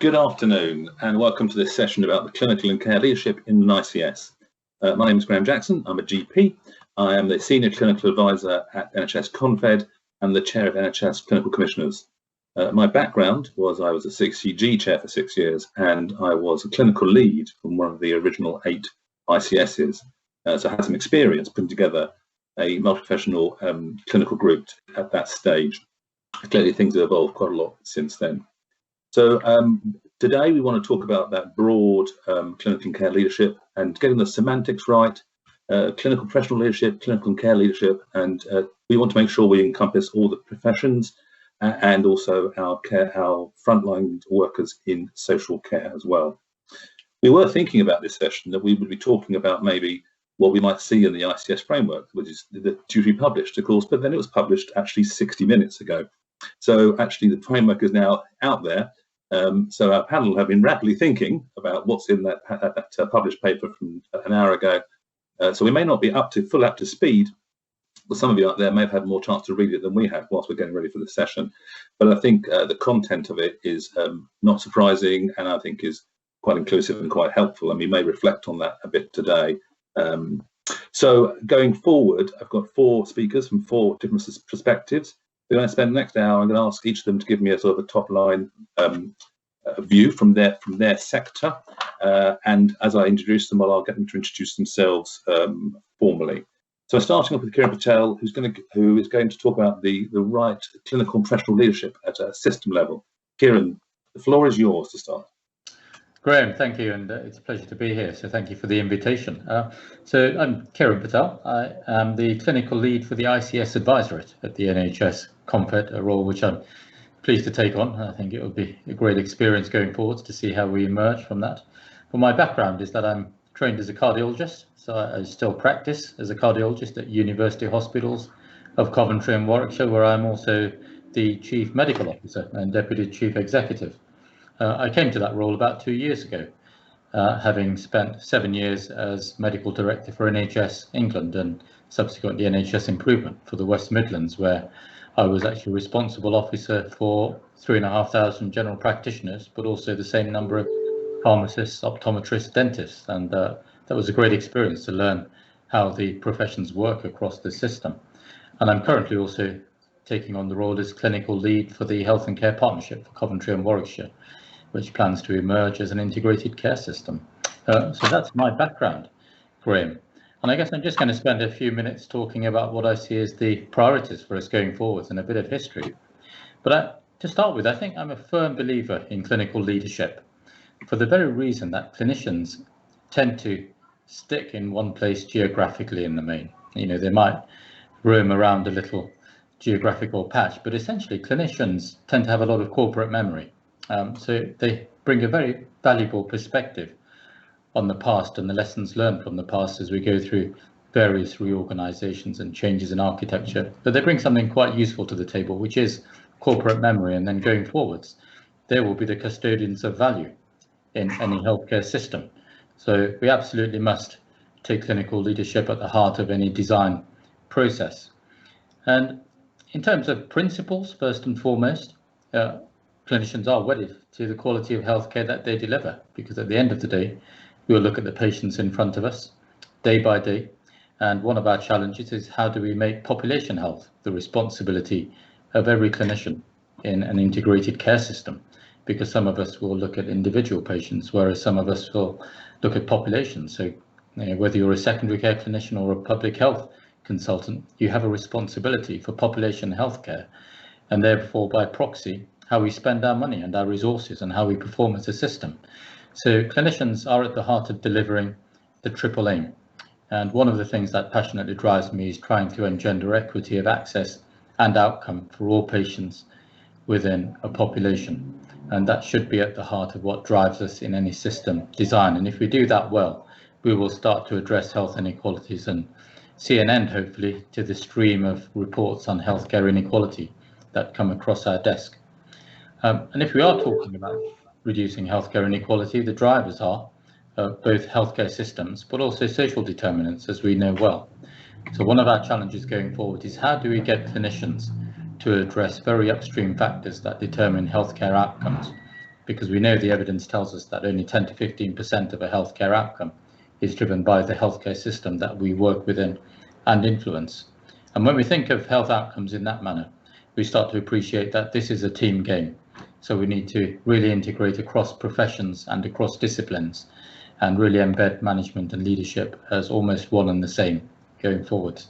Good afternoon and welcome to this session about the clinical and care leadership in an ICS. My name is Graham Jackson. I'm a GP. I am the Senior Clinical Advisor at NHS Confed and the Chair of NHS Clinical Commissioners. My background was I was a 6CG Chair for 6 years and I was a clinical lead from one of the original 8 ICSs. So I had some experience putting together a multi-professional clinical group at that stage. Clearly things have evolved quite a lot since then. So today we want to talk about that broad clinical and care leadership and getting the semantics right, clinical professional leadership, clinical and care leadership, and we want to make sure we encompass all the professions and also our frontline workers in social care as well. We were thinking about this session that we would be talking about maybe what we might see in the ICS framework, which is due to be published, of course, but then it was published actually 60 minutes ago. So actually the framework is now out there. So our panel have been rapidly thinking about what's in that published paper from an hour ago. So we may not be full up to speed, but some of you out there may have had more chance to read it than we have whilst we're getting ready for the session. But I think the content of it is not surprising and I think is quite inclusive and quite helpful, and we may reflect on that a bit today. So going forward, I've got 4 speakers from 4 different perspectives. We're going to spend the next hour. I'm going to ask each of them to give me a sort of a top line view from their sector, and as I introduce them, I'll get them to introduce themselves formally. So starting off with Kiran Patel, who is going to talk about the right clinical and professional leadership at a system level. Kiran, the floor is yours to start. Graham, thank you, and it's a pleasure to be here. So thank you for the invitation. So I'm Kiran Patel. I am the clinical lead for the ICS advisorate at the NHS Confed, a role which I'm pleased to take on. I think it will be a great experience going forward to see how we emerge from that. But my background is that I'm trained as a cardiologist, so I still practice as a cardiologist at University Hospitals of Coventry and Warwickshire, where I'm also the Chief Medical Officer and Deputy Chief Executive. I came to that role about 2 years ago, having spent 7 years as Medical Director for NHS England and subsequently NHS Improvement for the West Midlands, where I was actually responsible officer for 3,500 general practitioners, but also the same number of pharmacists, optometrists, dentists, and that was a great experience to learn how the professions work across the system. And I'm currently also taking on the role as clinical lead for the Health and Care Partnership for Coventry and Warwickshire, which plans to emerge as an integrated care system. So that's my background, Graham. And I guess I'm just going to spend a few minutes talking about what I see as the priorities for us going forwards and a bit of history. But to start with, I think I'm a firm believer in clinical leadership for the very reason that clinicians tend to stick in one place geographically in the main. You know, they might roam around a little geographical patch, but essentially clinicians tend to have a lot of corporate memory. So they bring a very valuable perspective on the past and the lessons learned from the past as we go through various reorganizations and changes in architecture. But they bring something quite useful to the table, which is corporate memory. And then going forwards, they will be the custodians of value in any healthcare system. So we absolutely must take clinical leadership at the heart of any design process. And in terms of principles, first and foremost, clinicians are wedded to the quality of healthcare that they deliver, because at the end of the day, we will look at the patients in front of us day by day. And one of our challenges is how do we make population health the responsibility of every clinician in an integrated care system? Because some of us will look at individual patients, whereas some of us will look at populations. So whether you're a secondary care clinician or a public health consultant, you have a responsibility for population healthcare, and therefore by proxy, how we spend our money and our resources and how we perform as a system. So clinicians are at the heart of delivering the triple aim. And one of the things that passionately drives me is trying to engender equity of access and outcome for all patients within a population. And that should be at the heart of what drives us in any system design. And if we do that well, we will start to address health inequalities and see an end, hopefully, to the stream of reports on healthcare inequality that come across our desk. And if we are talking about reducing healthcare inequality, the drivers are both healthcare systems, but also social determinants, as we know well. So one of our challenges going forward is how do we get clinicians to address very upstream factors that determine healthcare outcomes, because we know the evidence tells us that only 10 to 15% of a healthcare outcome is driven by the healthcare system that we work within and influence. And when we think of health outcomes in that manner, we start to appreciate that this is a team game. So we need to really integrate across professions and across disciplines and really embed management and leadership as almost one and the same going forwards.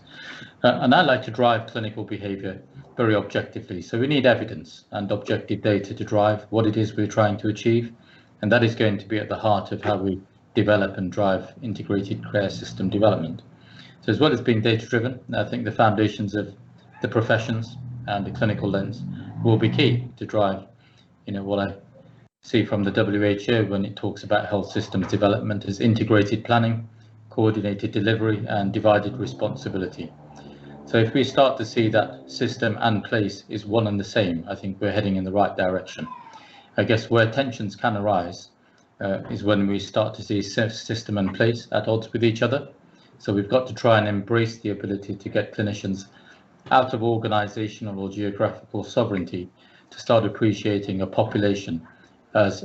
And I like to drive clinical behaviour very objectively. So we need evidence and objective data to drive what it is we're trying to achieve. And that is going to be at the heart of how we develop and drive integrated care system development. So as well as being data driven, I think the foundations of the professions and the clinical lens will be key to drive, what I see from the WHO when it talks about health systems development as integrated planning, coordinated delivery and divided responsibility. So if we start to see that system and place is one and the same, I think we're heading in the right direction. I guess where tensions can arise is when we start to see system and place at odds with each other. So we've got to try and embrace the ability to get clinicians out of organisational or geographical sovereignty to start appreciating a population as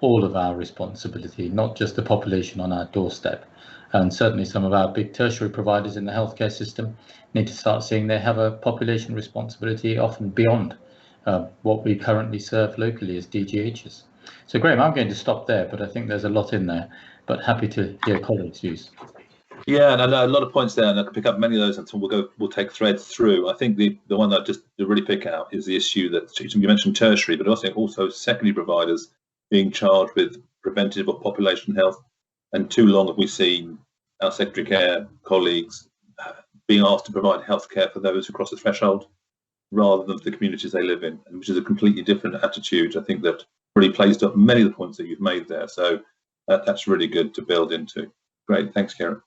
all of our responsibility, not just the population on our doorstep. And certainly some of our big tertiary providers in the healthcare system need to start seeing they have a population responsibility often beyond what we currently serve locally as DGHs. So Graham, I'm going to stop there, but I think there's a lot in there, but happy to hear colleagues' views. Yeah, and I know a lot of points there, and I can pick up many of those until we'll take threads through. I think the one that I just to really pick out is the issue that you mentioned tertiary, but also secondary providers being charged with preventative or population health. And too long have we seen our secondary care colleagues being asked to provide health care for those who cross the threshold rather than for the communities they live in, which is a completely different attitude. I think that really plays up many of the points that you've made there. So that's really good to build into. Great, thanks, Karen.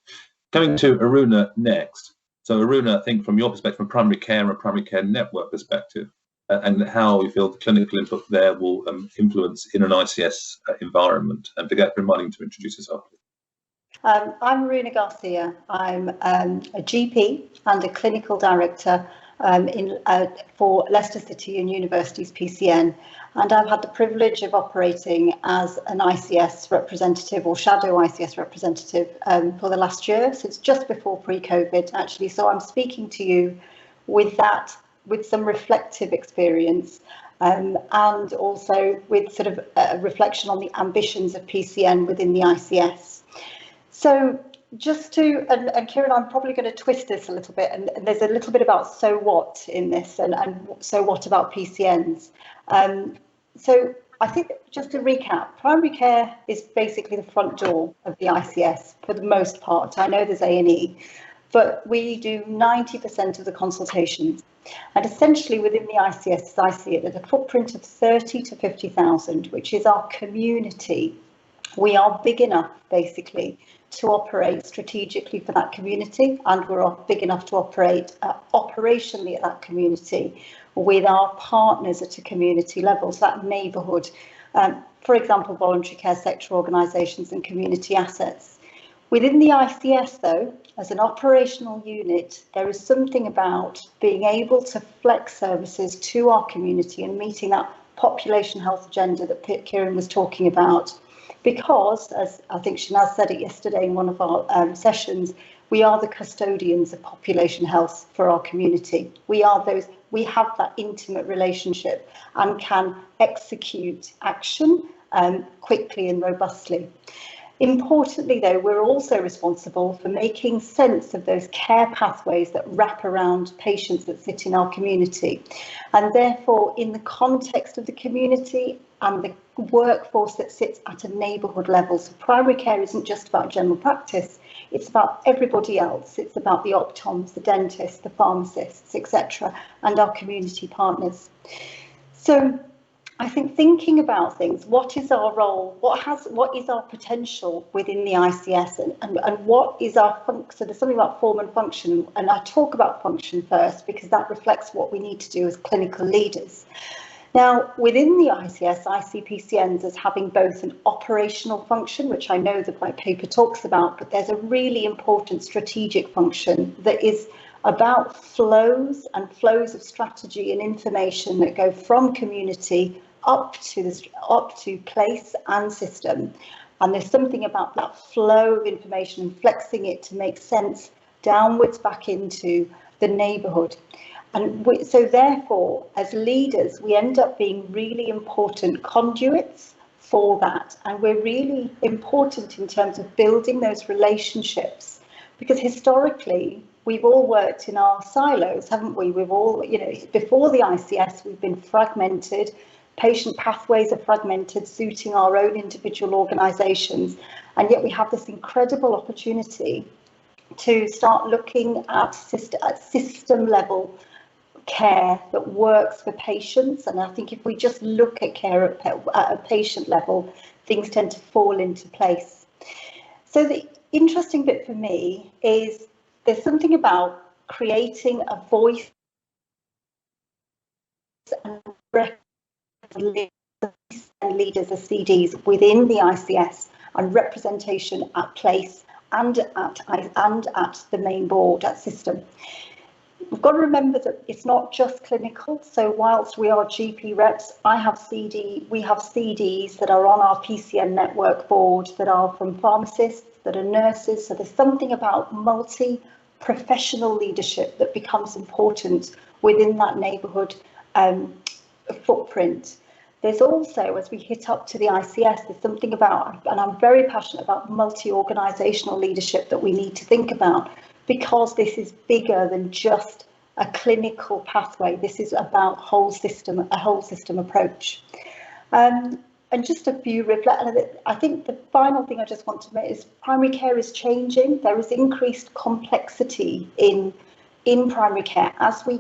Coming to Aruna next. So Aruna, I think from your perspective, from primary care and primary care network perspective, and how you feel the clinical input there will influence in an ICS environment. And forget reminding to introduce yourself. I'm Aruna Garcia. I'm a GP and a clinical director for Leicester City and University's PCN. And I've had the privilege of operating as an ICS representative or shadow ICS representative for the last year, since just before pre-COVID, actually. So I'm speaking to you with some reflective experience and also with sort of a reflection on the ambitions of PCN within the ICS. So just to, and Kieran, I'm probably going to twist this a little bit, and there's a little bit about so what in this and so what about PCNs. So I think just to recap, primary care is basically the front door of the ICS for the most part. I know there's A&E, but we do 90% of the consultations. And essentially within the ICS, as I see it, there's a footprint of 30 to 50,000, which is our community. We are big enough, basically, to operate strategically for that community, and we're big enough to operate operationally at that community with our partners at a community level, so that neighbourhood, for example, voluntary care sector organisations and community assets. Within the ICS, though, as an operational unit, there is something about being able to flex services to our community and meeting that population health agenda that Kieran was talking about. Because, as I think Shanaz said it yesterday in one of our sessions, we are the custodians of population health for our community. We have that intimate relationship and can execute action quickly and robustly. Importantly, though, we're also responsible for making sense of those care pathways that wrap around patients that sit in our community. And therefore, in the context of the community and the workforce that sits at a neighbourhood level. So primary care isn't just about general practice, it's about everybody else. It's about the optoms, the dentists, the pharmacists, etc., and our community partners. So I think thinking about things, what is our role, what is our potential within the ICS, and what is our function? So there's something about form and function, and I talk about function first because that reflects what we need to do as clinical leaders. Now, within the ICS, I see PCNs as having both an operational function, which I know that my paper talks about, but there's a really important strategic function that is about flows and flows of strategy and information that go from community up to place and system. And there's something about that flow of information and flexing it to make sense downwards back into the neighbourhood. And so therefore, as leaders, we end up being really important conduits for that. And we're really important in terms of building those relationships, because historically, we've all worked in our silos, haven't we? We've all, before the ICS, we've been fragmented. Patient pathways are fragmented, suiting our own individual organisations. And yet we have this incredible opportunity to start looking at system level care that works for patients. And I think if we just look at care at a patient level, things tend to fall into place. So the interesting bit for me is there's something about creating a voice and leaders as CDs within the ICS and representation at place and at the main board, at system. We've got to remember that it's not just clinical. So whilst we are GP reps, we have CDs that are on our PCN network board that are from pharmacists, that are nurses. So there's something about multi-professional leadership that becomes important within that neighbourhood footprint. There's also, as we hit up to the ICS, there's something about, and I'm very passionate about multi-organisational leadership that we need to think about, because this is bigger than just a clinical pathway. This is about a whole system approach. And just a few reflections. I think the final thing I just want to make is primary care is changing. There is increased complexity in primary care as we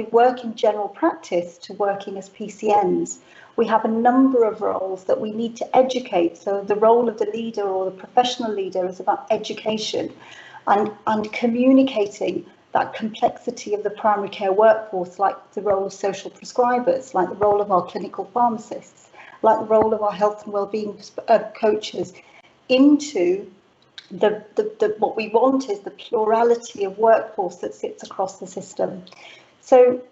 work in general practice to working as PCNs. We have a number of roles that we need to educate. So the role of the leader or the professional leader is about education and communicating that complexity of the primary care workforce, like the role of social prescribers, like the role of our clinical pharmacists, like the role of our health and wellbeing coaches, into what we want is the plurality of workforce that sits across the system. So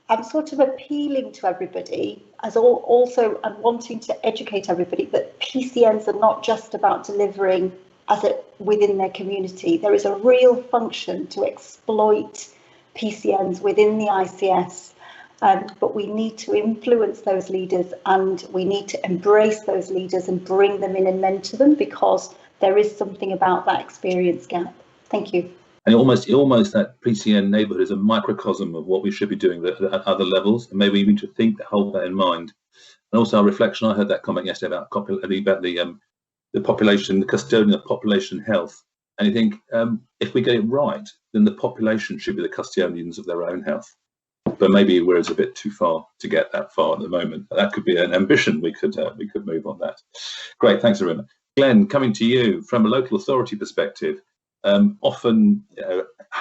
I'm sort of appealing to everybody and wanting to educate everybody that PCNs are not just about delivering within their community. There is a real function to exploit PCNs within the ICS, but we need to influence those leaders and we need to embrace those leaders and bring them in and mentor them, because there is something about that experience gap. Thank you. And almost that PCN neighbourhood is a microcosm of what we should be doing at other levels, and maybe we need to hold that in mind. And also our reflection, I heard that comment yesterday about the population, the custodian of population health. And you think, if we get it right, then the population should be the custodians of their own health. But maybe we're a bit too far to get that far at the moment. That could be an ambition. We could move on that. Great, thanks, Aruna. Glenn, coming to you from a local authority perspective, often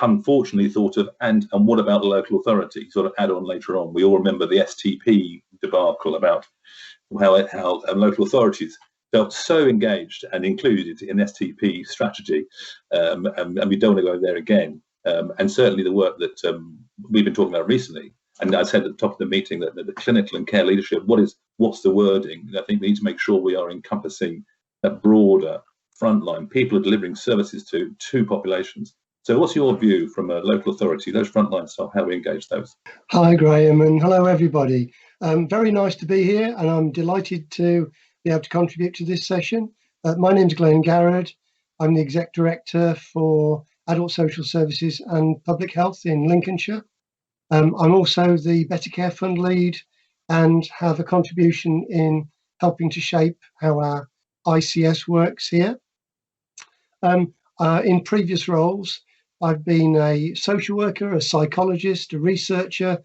unfortunately thought of, and what about the local authority? Sort of add on later on. We all remember the STP debacle about how local authorities felt so engaged and included in STP strategy, and we don't want to go there again. And certainly the work that we've been talking about recently, and I said at the top of the meeting that the clinical and care leadership, what's the wording? I think we need to make sure we are encompassing that broader frontline. People are delivering services to populations. So what's your view from a local authority, those frontline staff, how we engage those? Hi, Graham, and hello, everybody. Very nice to be here, and I'm delighted to be able to contribute to this session. My name's Glenn Garrard. I'm the Exec Director for Adult Social Services and Public Health in Lincolnshire. I'm also the Better Care Fund lead and have a contribution in helping to shape how our ICS works here. In previous roles, I've been a social worker, a psychologist, a researcher,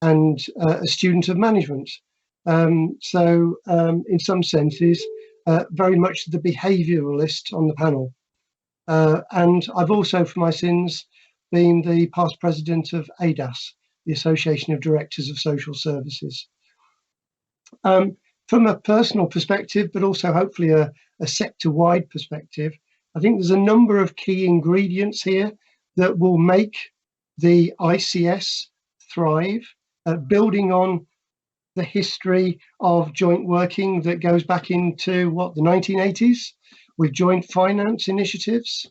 and a student of management. So in some senses, very much the behaviouralist on the panel. And I've also, for my sins, been the past president of ADAS, the Association of Directors of Social Services. From a personal perspective, but also hopefully a sector-wide perspective, I think there's a number of key ingredients here that will make the ICS thrive, building on the history of joint working that goes back into, what, the 1980s, with joint finance initiatives.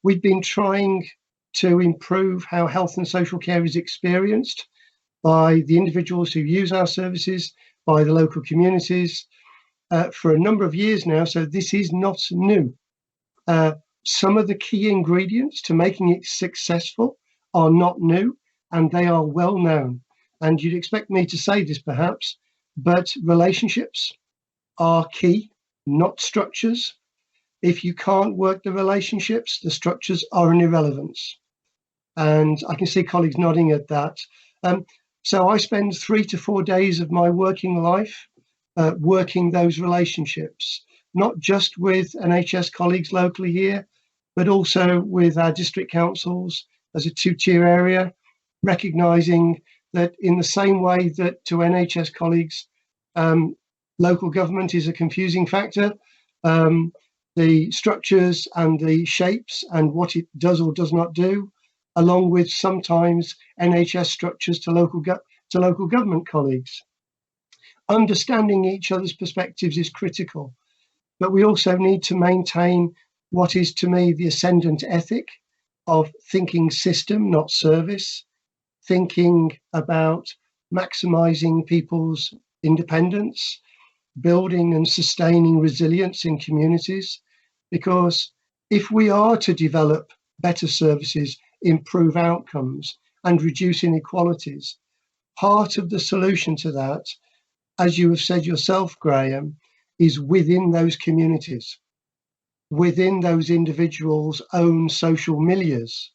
We've been trying to improve how health and social care is experienced by the individuals who use our services, by the local communities, for a number of years now, so this is not new. Some of the key ingredients to making it successful are not new, and they are well known. And you'd expect me to say this perhaps, but relationships are key, not structures. If you can't work the relationships, the structures are an irrelevance. And I can see colleagues nodding at that. So I spend 3 to 4 days of my working life working those relationships, not just with NHS colleagues locally here, but also with our district councils as a 2-tier area, recognising that in the same way that to NHS colleagues, local government is a confusing factor, the structures and the shapes and what it does or does not do, along with sometimes NHS structures to local government colleagues. Understanding each other's perspectives is critical, but we also need to maintain what is to me the ascendant ethic of thinking system, not service, thinking about maximising people's independence, building and sustaining resilience in communities, because if we are to develop better services, improve outcomes and reduce inequalities, part of the solution to that, as you have said yourself, Graham, is within those communities, within those individuals' own social milieus.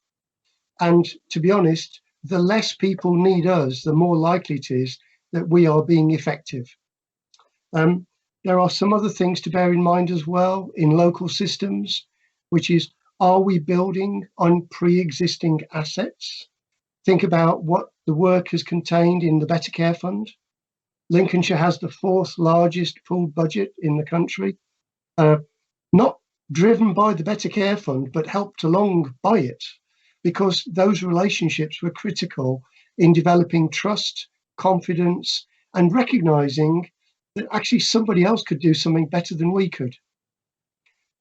And to be honest, the less people need us, the more likely it is that we are being effective. There are some other things to bear in mind as well in local systems, which is, are we building on pre-existing assets? Think about what the work has contained in the Better Care Fund. Lincolnshire has the 4th largest pooled budget in the country, not driven by the Better Care Fund, but helped along by it, because those relationships were critical in developing trust, confidence, and recognising that actually somebody else could do something better than we could.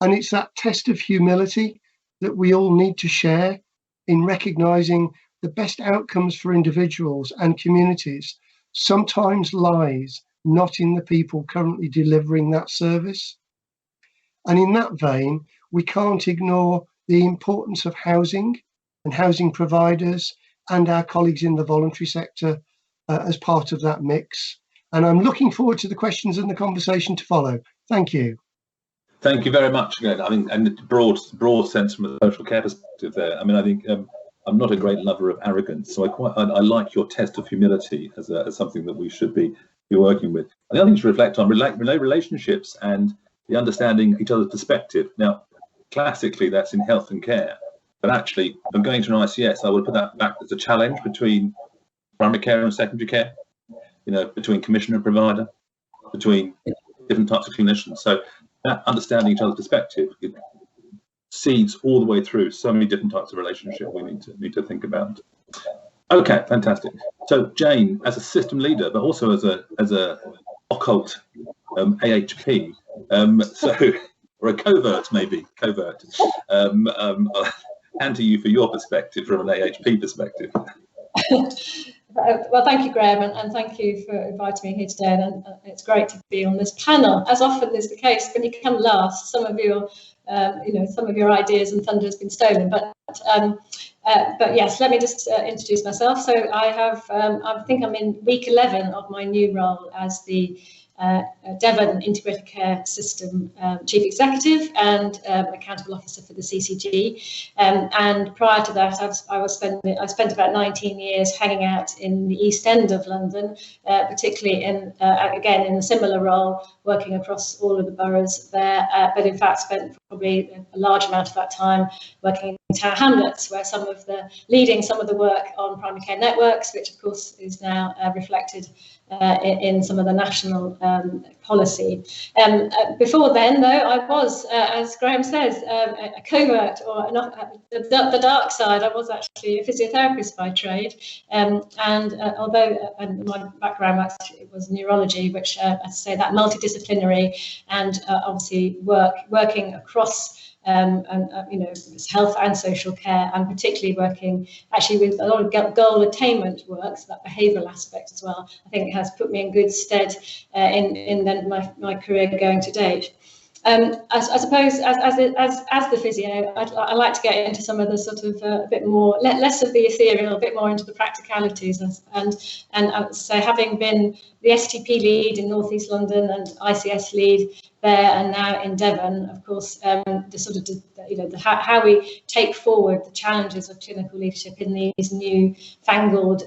And it's that test of humility that we all need to share in recognising the best outcomes for individuals and communities sometimes lies not in the people currently delivering that service. And in that vein, we can't ignore the importance of housing and housing providers and our colleagues in the voluntary sector as part of that mix. And I'm looking forward to the questions and the conversation to follow. Thank you. Thank you very much. I mean, and the broad sense from a social care perspective there. I mean, I think I'm not a great lover of arrogance, so I like your test of humility as something that we should be working with. And the other thing to reflect on relationships and the understanding each other's perspective. Now, classically, that's in health and care, but actually, if I'm going to an ICS, I would put that back as a challenge between primary care and secondary care. You know, between commissioner and provider, between different types of clinicians. So that understanding each other's perspective, it seeds all the way through so many different types of relationship we need to think about. Okay, fantastic. So Jane, as a system leader, but also as a occult AHP, or a covert, hand to you for your perspective from an AHP perspective. Well, thank you, Graham, and thank you for inviting me here today. And it's great to be on this panel. As often is the case, when you come last, some of your, some of your ideas and thunder has been stolen. But yes, let me just introduce myself. So I think I'm in week 11 of my new role as the Devon Integrated Care System Chief Executive and Accountable Officer for the CCG. And prior to that, I spent about 19 years hanging out in the East End of London, particularly again in a similar role, working across all of the boroughs there. But in fact, spent probably a large amount of that time working in Tower Hamlets, where leading some of the work on primary care networks, which of course is now reflected in some of the national policy. Before then, though, I was, as Graham says, a covert, or the dark side. I was actually a physiotherapist by trade, and although my background actually was neurology, which, as I say, that multidisciplinary and obviously working across health and social care, and particularly working actually with a lot of goal attainment work, so that behavioural aspect as well, I think has put me in good stead in then my career going to date. I suppose as the physio, I like to get into some of the sort of a bit more, less of the ethereal, a bit more into the practicalities, and I would say, having been the STP lead in North East London and ICS lead there, and now in Devon, of course, the sort of how we take forward the challenges of clinical leadership in these new fangled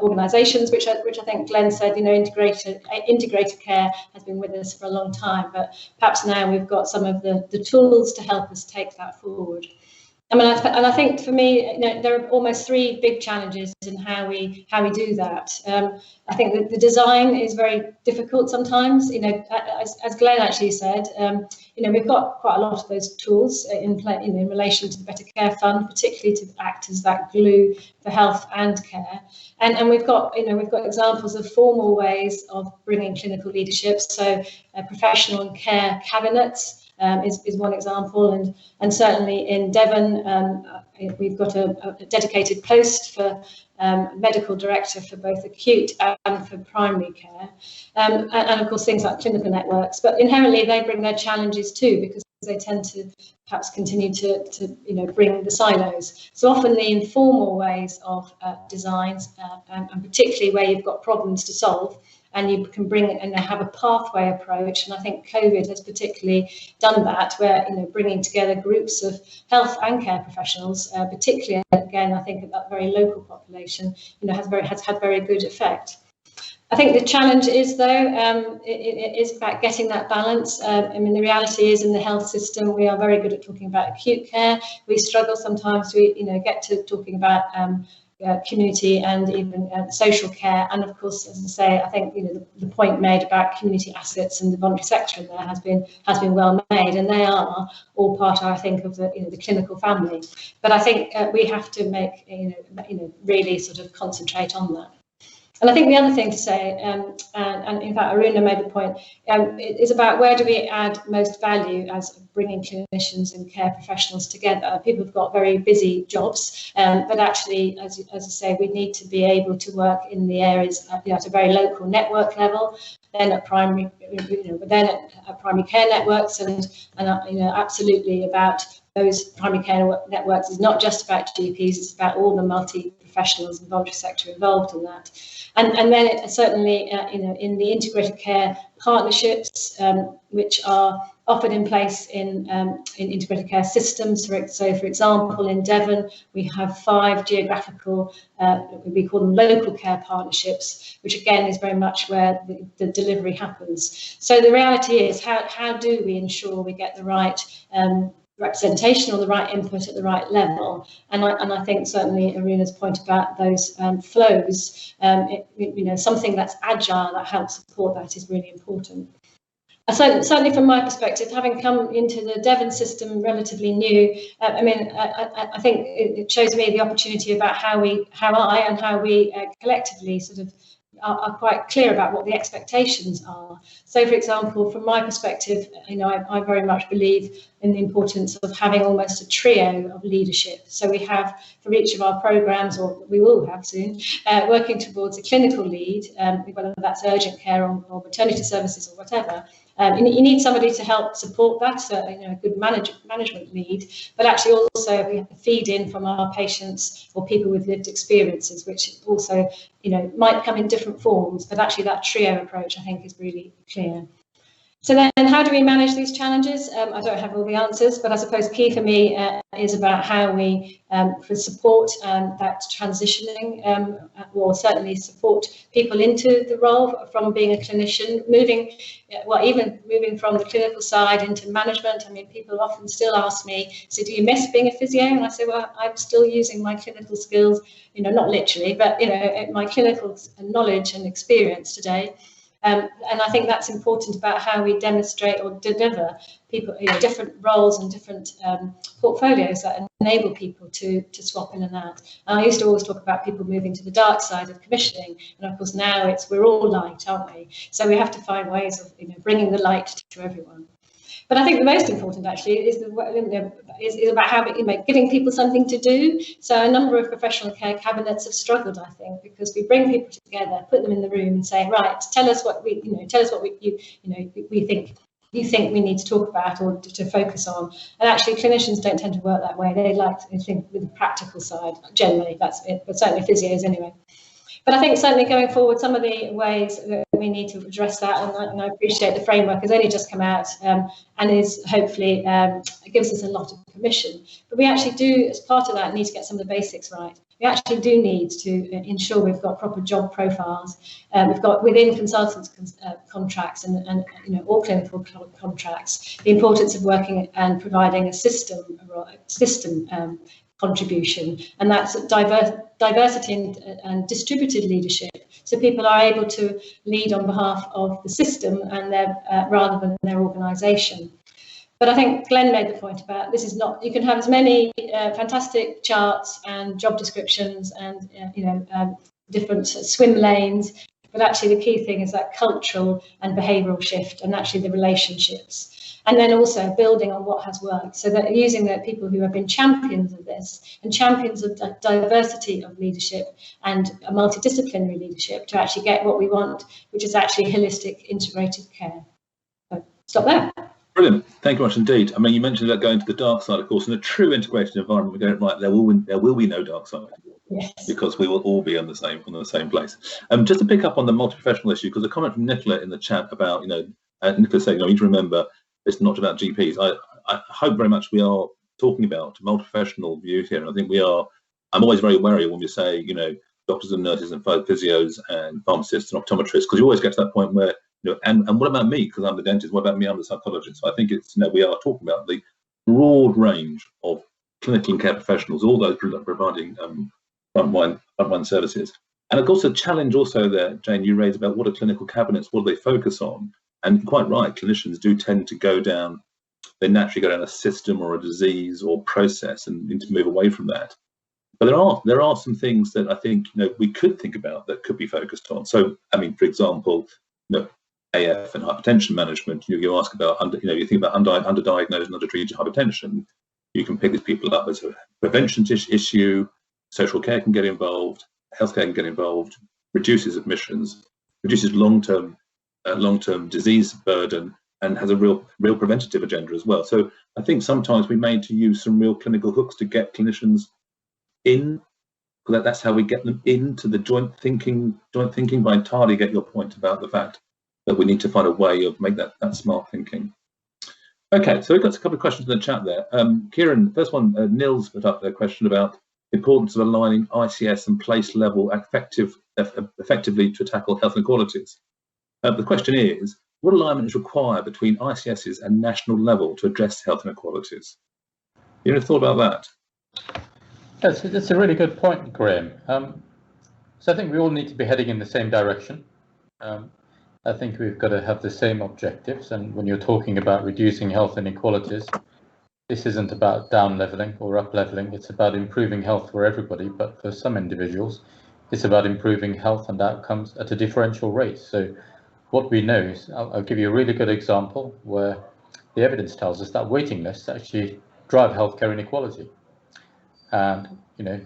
organisations, which I think Glenn said, integrated care has been with us for a long time, but perhaps now we've got some of the tools to help us take that forward. And I think for me, there are almost three big challenges in how we do that. I think that the design is very difficult sometimes. As Glenn actually said, we've got quite a lot of those tools in play in relation to the Better Care Fund, particularly to act as that glue for health and care. And we've got examples of formal ways of bringing clinical leadership. So professional and care cabinets is one example, and certainly in Devon we've got a dedicated post for medical director for both acute and for primary care, and of course things like clinical networks. But inherently they bring their challenges too, because they tend to perhaps continue to bring the silos. So often the informal ways of designs, and particularly where you've got problems to solve, and you can bring and have a pathway approach. And I think COVID has particularly done that, where bringing together groups of health and care professionals, particularly again I think at that very local population, has had very good effect. I think the challenge is, though, it is about getting that balance. The reality is, in the health system, we are very good at talking about acute care. We struggle sometimes to, get to talking about community and even social care. And of course, as I say, I think the point made about community assets and the voluntary sector in there has been well made, and they are all part, I think, of the clinical family. But I think we have to make really sort of concentrate on that. And I think the other thing to say, and in fact Aruna made the point, is about where do we add most value as bringing clinicians and care professionals together. People have got very busy jobs, but actually, as I say, we need to be able to work in the areas at a very local network level, then at primary, at primary care networks, and absolutely about those primary care networks is not just about GPs, it's about all the multi-professionals and voluntary sector involved in that. And then it certainly, in the integrated care partnerships, which are often in place in integrated care systems. So, for example, in Devon, we have 5 geographical, we call them local care partnerships, which again is very much where the delivery happens. So the reality is, how do we ensure we get the right representation or the right input at the right level? And I think certainly Aruna's point about those flows, something that's agile that helps support that is really important. Certainly from my perspective, having come into the Devon system relatively new, I think it shows me the opportunity about how I and how we collectively sort of are quite clear about what the expectations are. So, for example, from my perspective, I very much believe in the importance of having almost a trio of leadership. So we have, for each of our programmes, or we will have soon, working towards a clinical lead, whether that's urgent care or maternity services or whatever. You need somebody to help support that, a good management lead, but actually also we have to feed in from our patients or people with lived experiences, which also might come in different forms, but actually that trio approach I think is really clear. So then how do we manage these challenges? I don't have all the answers, but I suppose key for me is about how we support that transitioning, or certainly support people into the role from being a clinician, even moving from the clinical side into management. I mean, people often still ask me, so do you miss being a physio? And I say, well, I'm still using my clinical skills, not literally, but, my clinical knowledge and experience today. And I think that's important about how we demonstrate or deliver people, different roles and different portfolios that enable people to swap in and out. And I used to always talk about people moving to the dark side of commissioning, and of course now we're all light, aren't we? So we have to find ways of bringing the light to everyone. But I think the most important actually is about how giving people something to do. So a number of professional care cabinets have struggled, I think, because we bring people together, put them in the room, and say, right, tell us what we think you think we need to talk about or to focus on. And actually, clinicians don't tend to work that way. They like to think with the practical side. Generally, that's it, but certainly physios anyway. But I think certainly going forward, some of the ways that we need to address that, and I appreciate the framework has only just come out and is hopefully gives us a lot of permission. But we actually do, as part of that, need to get some of the basics right. We actually do need to ensure we've got proper job profiles. We've got within consultants contracts and all clinical contracts, the importance of working and providing a system contribution, and that's diversity and distributed leadership. So people are able to lead on behalf of the system and rather than their organisation. But I think Glenn made the point about this is not, you can have as many fantastic charts and job descriptions and different swim lanes, but actually the key thing is that cultural and behavioural shift and actually the relationships. And then also building on what has worked, so that using the people who have been champions of this and champions of diversity of leadership and a multidisciplinary leadership to actually get what we want, which is actually holistic integrated care. So stop there. Brilliant. Thank you much indeed. I mean, you mentioned about going to the dark side, of course. In a true integrated environment, we get it right. There will be no dark side. Yes. Because we will all be on the same place. Just to pick up on the multi-professional issue, because a comment from Nicola in the chat about, Nicola saying, you need to remember it's not about GPs. I hope very much we are talking about multi-professional view here. And I think I'm always very wary when we say, doctors and nurses and physios and pharmacists and optometrists, because you always get to that point where, and what about me? Because I'm the dentist. What about me? I'm the psychologist. So I think it's, we are talking about the broad range of clinical and care professionals, all those providing frontline services. And of course, a challenge also there, Jane, you raised about what are clinical cabinets, what do they focus on? And quite right, clinicians do tend to they naturally go down a system or a disease or process and need to move away from that. But there are some things that I think we could think about that could be focused on. So, I mean, for example, AF and hypertension management. You ask about you think about underdiagnosed and undertreated hypertension. You can pick these people up as a prevention issue. Social care can get involved. Healthcare can get involved. Reduces admissions. Reduces long-term disease burden, and has a real preventative agenda as well. So I think sometimes we may need to use some real clinical hooks to get clinicians in, because that's how we get them into the joint thinking. But I entirely get your point about the fact that we need to find a way of make that smart thinking. Okay, so we've got a couple of questions in the chat there. Kieran, first one, Nils put up a question about the importance of aligning ICS and place level effectively to tackle health inequalities. The question is, what alignment is required between ICSs and national level to address health inequalities? You ever thought about that? Yes, that's a really good point, Graham. So I think we all need to be heading in the same direction. I think we've got to have the same objectives. And when you're talking about reducing health inequalities, this isn't about down leveling or up leveling. It's about improving health for everybody. But for some individuals, it's about improving health and outcomes at a differential rate. So what we know is, I'll give you a really good example where the evidence tells us that waiting lists actually drive healthcare inequality. And,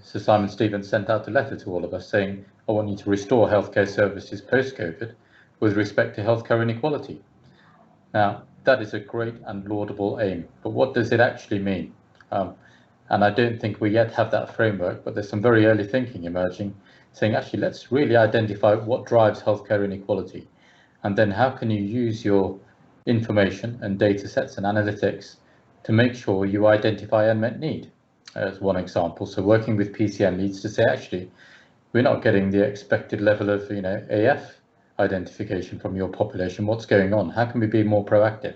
Sir Simon Stevens sent out a letter to all of us saying, I want you to restore healthcare services post-COVID with respect to healthcare inequality. Now, that is a great and laudable aim, but what does it actually mean? And I don't think we yet have that framework, but there's some very early thinking emerging saying, actually, let's really identify what drives healthcare inequality. And then how can you use your information and data sets and analytics to make sure you identify unmet need, as one example. So working with PCN leads to say, actually, we're not getting the expected level of AF identification from your population. What's going on? How can we be more proactive?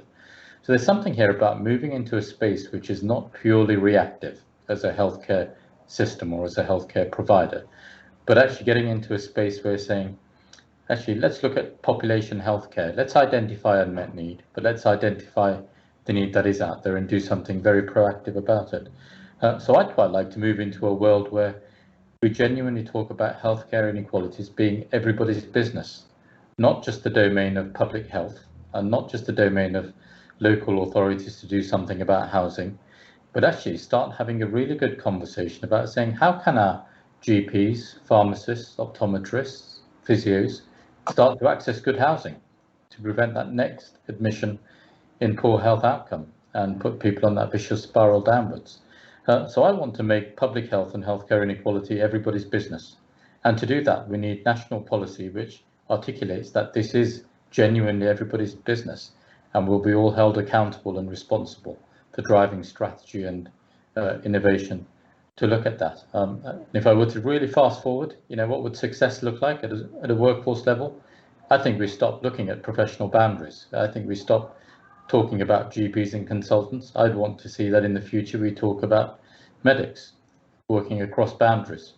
So there's something here about moving into a space which is not purely reactive as a healthcare system or as a healthcare provider, but actually getting into a space where saying, actually, let's look at population healthcare. Let's identify unmet need, but let's identify the need that is out there and do something very proactive about it. So I'd quite like to move into a world where we genuinely talk about healthcare inequalities being everybody's business, not just the domain of public health and not just the domain of local authorities to do something about housing, but actually start having a really good conversation about saying, how can our GPs, pharmacists, optometrists, physios start to access good housing to prevent that next admission in poor health outcome and put people on that vicious spiral downwards. So I want to make public health and healthcare inequality everybody's business. And to do that, we need national policy which articulates that this is genuinely everybody's business and will be all held accountable and responsible for driving strategy and innovation to look at that. If I were to really fast forward, what would success look like at a workforce level? I think we stop looking at professional boundaries. I think we stop talking about GPs and consultants. I'd want to see that in the future we talk about medics working across boundaries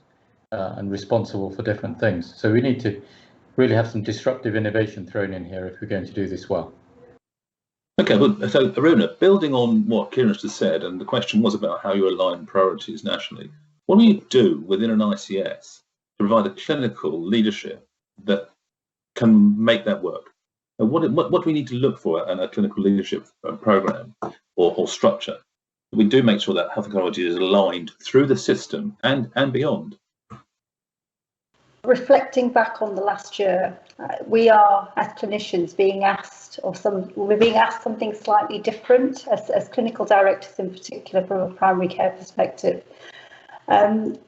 and responsible for different things. So we need to really have some disruptive innovation thrown in here if we're going to do this well. Okay, well, so Aruna, building on what Kieran just said, and the question was about how you align priorities nationally, what do you do within an ICS to provide a clinical leadership that can make that work? And what do we need to look for in a clinical leadership program or structure? We do make sure that health ecology is aligned through the system and beyond. Reflecting back on the last year, we are, as clinicians, being asked something slightly different as clinical directors, in particular from a primary care perspective. And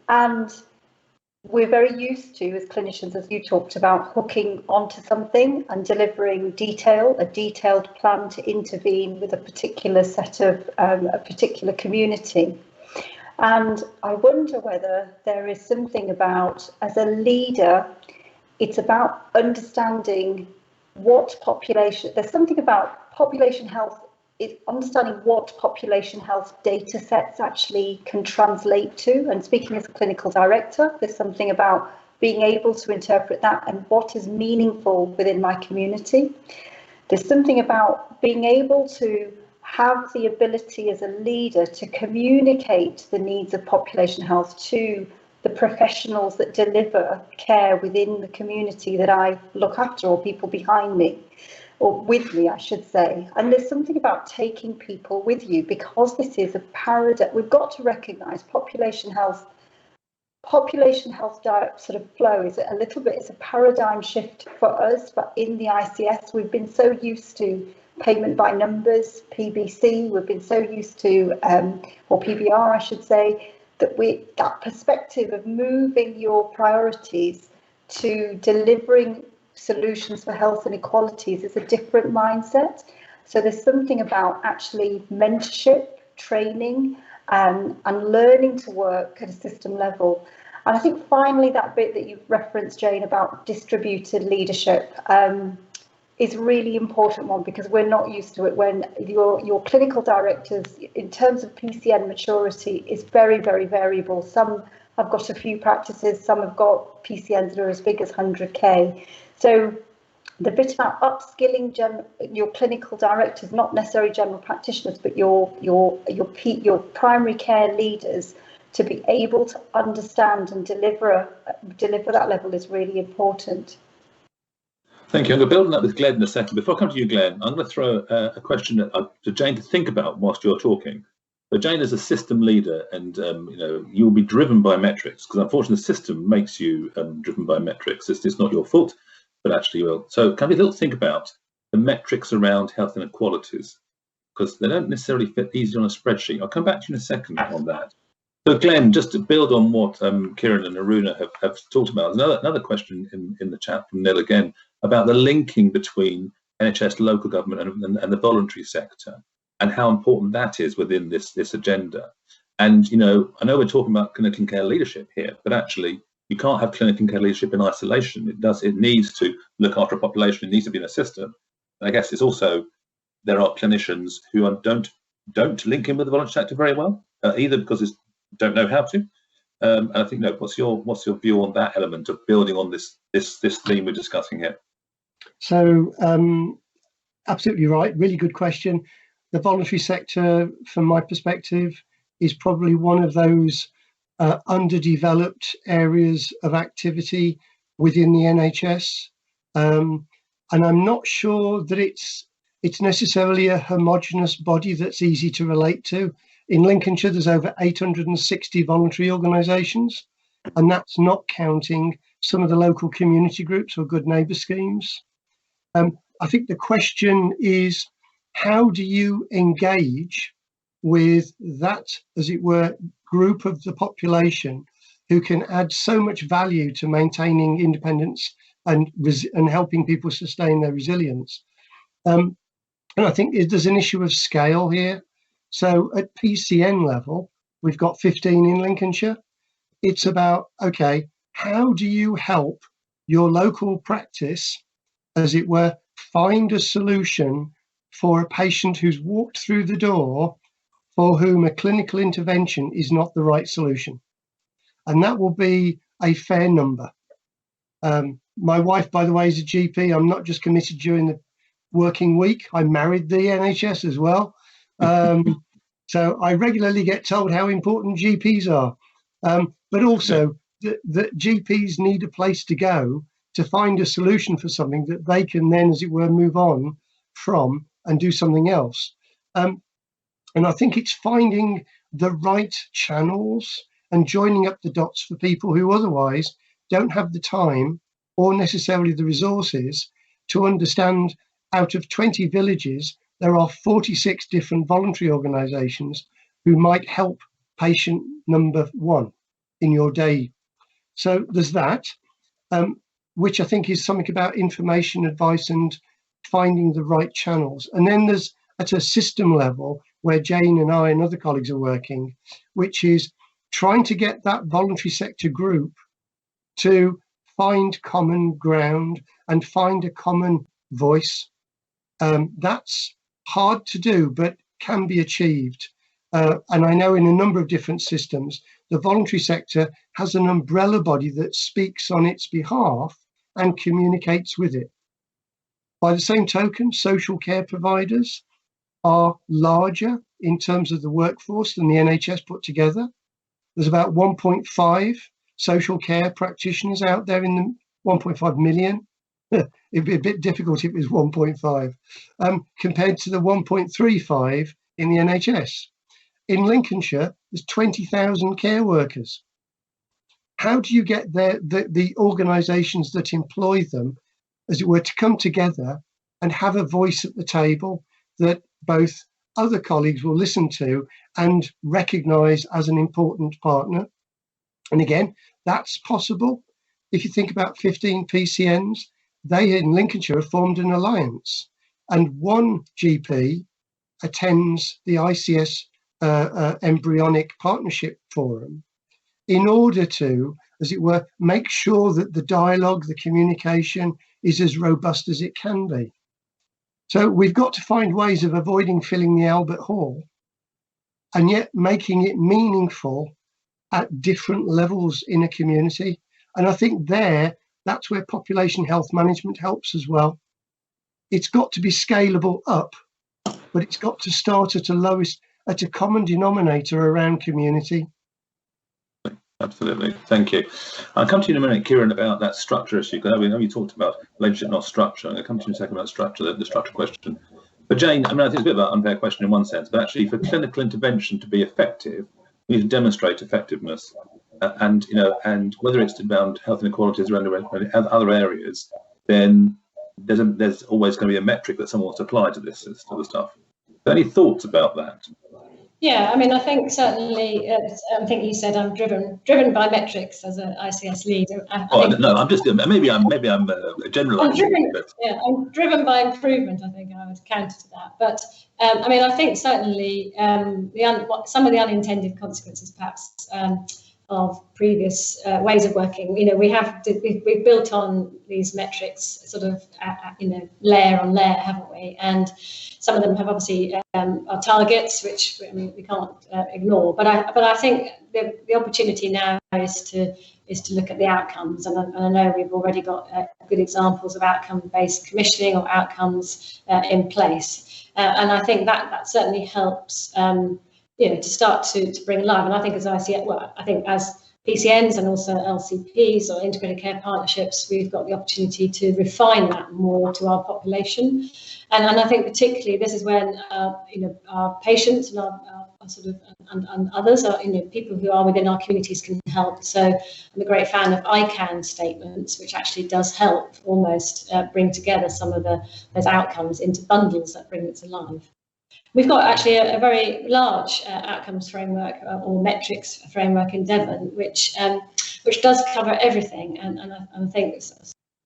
we're very used to, as clinicians, as you talked about, hooking onto something and delivering a detailed plan to intervene with a particular set of a particular community. And I wonder whether there is something about, as a leader, it's about understanding there's something about population health, understanding what population health data sets actually can translate to. And speaking as a clinical director, there's something about being able to interpret that and what is meaningful within my community. There's something about being able to have the ability as a leader to communicate the needs of population health to the professionals that deliver care within the community that I look after, or people behind me, or with me, I should say. And there's something about taking people with you, because this is a paradigm. We've got to recognise population health sort of flow is it's a paradigm shift for us. But in the ICS, we've been so used to payment by numbers, PBC. We've been so used to, or PBR, I should say, that perspective of moving your priorities to delivering solutions for health inequalities is a different mindset. So there's something about actually mentorship, training, and learning to work at a system level. And I think finally that bit that you've referenced, Jane, about distributed leadership is a really important one, because we're not used to it. When your clinical directors, in terms of PCN maturity, is very, very variable. Some have got a few practices, some have got PCNs that are as big as 100K. So the bit about upskilling your clinical directors, not necessarily general practitioners, but your primary care leaders, to be able to understand and deliver that level is really important. Thank you. I'm going to build on that with Glenn in a second. Before I come to you, Glenn, I'm going to throw a question to Jane to think about whilst you're talking. So Jane is a system leader, and you'll be driven by metrics, because unfortunately the system makes you driven by metrics. It's not your fault, but actually you will. So can we think about the metrics around health inequalities, because they don't necessarily fit easily on a spreadsheet. I'll come back to you in a second on that. So Glenn, just to build on what Kieran and Aruna have talked about, another question in the chat from Neil again, about the linking between NHS, local government, and the voluntary sector, and how important that is within this agenda. And I know we're talking about clinical and care leadership here, but actually you can't have clinical and care leadership in isolation. It needs to look after a population. It needs to be in a system. And I guess it's also, there are clinicians who don't link in with the voluntary sector very well, either because they don't know how to. And I think, what's your view on that element of building on this theme we're discussing here? So absolutely right. Really good question. The voluntary sector, from my perspective, is probably one of those underdeveloped areas of activity within the NHS. And I'm not sure that it's necessarily a homogenous body that's easy to relate to. In Lincolnshire, there's over 860 voluntary organisations, and that's not counting some of the local community groups or good neighbour schemes. I think the question is, how do you engage with that, as it were, group of the population who can add so much value to maintaining independence and helping people sustain their resilience? And I think there's an issue of scale here. So at PCN level, we've got 15 in Lincolnshire. It's about, okay, how do you help your local practice, as it were, find a solution for a patient who's walked through the door for whom a clinical intervention is not the right solution? And that will be a fair number. My wife, by the way, is a GP. I'm not just committed during the working week. I married the NHS as well. So I regularly get told how important GPs are, but also that GPs need a place to go to find a solution for something that they can then, as it were, move on from and do something else. And I think it's finding the right channels and joining up the dots for people who otherwise don't have the time or necessarily the resources to understand. Out of 20 villages, there are 46 different voluntary organisations who might help patient number one in your day. So there's that, which I think is something about information, advice, and finding the right channels. And then there's at a system level where Jane and I and other colleagues are working, which is trying to get that voluntary sector group to find common ground and find a common voice. That's hard to do, but can be achieved. And I know in a number of different systems, the voluntary sector has an umbrella body that speaks on its behalf and communicates with it. By the same token, social care providers are larger in terms of the workforce than the NHS put together. There's about 1.5 social care practitioners out there in the 1.5 million. It'd be a bit difficult if it was 1.5 compared to the 1.35 in the NHS. In Lincolnshire, there's 20,000 care workers. How do you get the organisations that employ them, as it were, to come together and have a voice at the table that both other colleagues will listen to and recognise as an important partner? And again, that's possible. If you think about 15 PCNs, they in Lincolnshire have formed an alliance, and one GP attends the ICS embryonic partnership forum in order to, as it were, make sure that the dialogue, the communication is as robust as it can be. So we've got to find ways of avoiding filling the Albert Hall and yet making it meaningful at different levels in a community. And I think that's where population health management helps as well. It's got to be scalable up, but it's got to start at a common denominator around community. Absolutely, thank you. I'll come to you in a minute, Kieran, about that structure issue. I know you talked about relationship, not structure. I'm going to come to you in a second about structure, the structure question. But Jane, I think it's a bit of an unfair question in one sense, but actually for clinical intervention to be effective, we need to demonstrate effectiveness. And whether it's around health inequalities or other areas, then there's always going to be a metric that someone wants to apply to this sort of stuff. Any thoughts about that? Yeah, I mean, I think certainly, I think you said I'm driven by metrics as an ICS lead. No, I'm just maybe I'm generalising. I'm driven by improvement. I think I would counter to that. But I mean, I think certainly some of the unintended consequences, perhaps, of previous ways of working. You know, we've built on these metrics sort of layer on layer, haven't we? And some of them have obviously are targets, which I mean we can't ignore. But I think the opportunity now is to look at the outcomes, and I know we've already got good examples of outcome-based commissioning or outcomes in place, and I think that certainly helps. To start to bring live, and I think as ICS, well, I think as PCNs and also LCPs or integrated care partnerships, we've got the opportunity to refine that more to our population, and I think particularly this is when our patients and our sort of and others are people who are within our communities can help. So I'm a great fan of ICANN statements, which actually does help almost bring together some of those outcomes into bundles that bring it to life. We've got actually a very large outcomes framework or metrics framework in Devon, which does cover everything. And I think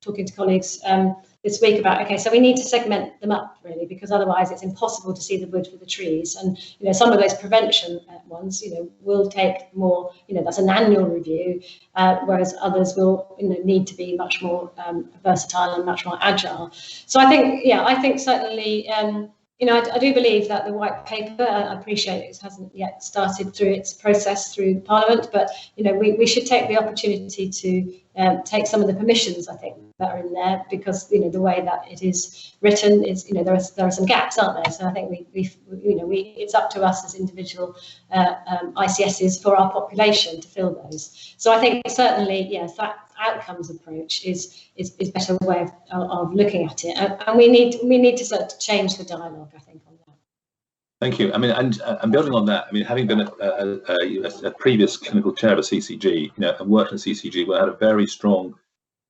talking to colleagues this week about, okay, so we need to segment them up really, because otherwise it's impossible to see the wood for the trees. And some of those prevention ones, will take more, that's an annual review, whereas others will need to be much more versatile and much more agile. So I think certainly. I do believe that the white paper, I appreciate it hasn't yet started through its process through Parliament, but we should take the opportunity to take some of the permissions, I think, that are in there, because the way that it is written is there are some gaps, aren't there? So I think it's up to us as individual ICSs for our population to fill those. So I think certainly yes, that outcomes approach is a better way of looking at it, and we need to sort of change the dialogue, I think, on that. Thank you. I mean, and building on that, I mean, having been a previous clinical chair of a CCG, and worked in CCG, where I had a very strong